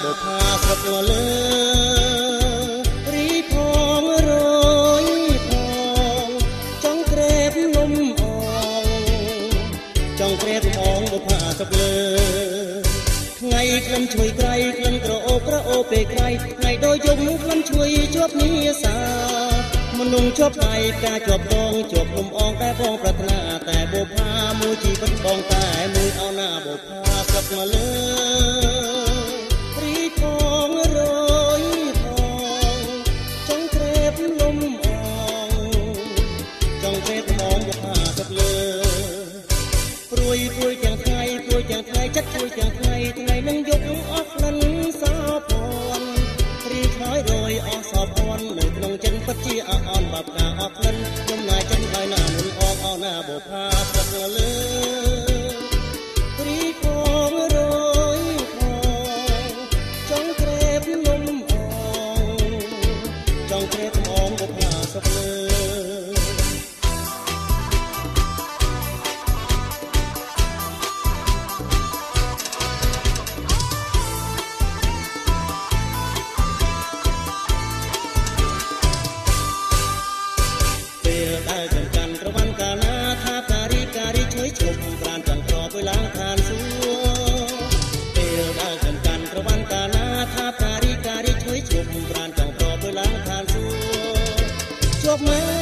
បុផាស្រុកលើរីផងរយផងចង់ក្រេបលំអងចង់ក្រេបផងបុផាស្រុកលើថ្ងៃក្លិនជួយក្រៃក្លិនក្រអូបពេលក្រៃថ្ងៃដូចយំក្លិនជួយជាប់នីសាមនុស្សជាប់ដៃការជាប់ដងជាប់លំអងតែបងប្រាថ្នាតែបុផាមួយជីវិតបងតែមួយអោណាបុផាស្រុកមកលើរីផងរយផងចង់ក្រេបលំអងចង់ក្រេបផងបុផាស្រុកលើព្រួយទាំងថ្ងៃចិត្តព្រួយទាំងថ្ងៃនឹងយកអស់ក្លិនសោភ័ណ្ឌរីឆ្លើយរយអស់សោភ័ណ្ឌនៅក្នុងចិនពិតជាអអន់បាប់ការអស់ក្លិនខ្ញុំណាចិនហើយណាមុនអងអោណាបុផាស្រុកលើរីផងរយផងចង់ក្រេបលំអងចង់ក្រេបផងបុផាស្រុកលើជុំប្រានចង្ក្រទៅឡើងឋានសួគ៌ពេលដើរចំកាន់ប្រវ័នកាណាថាការីជួយជុំប្រានចង្ក្រទៅឡើងឋានសួគ៌ជាប់មក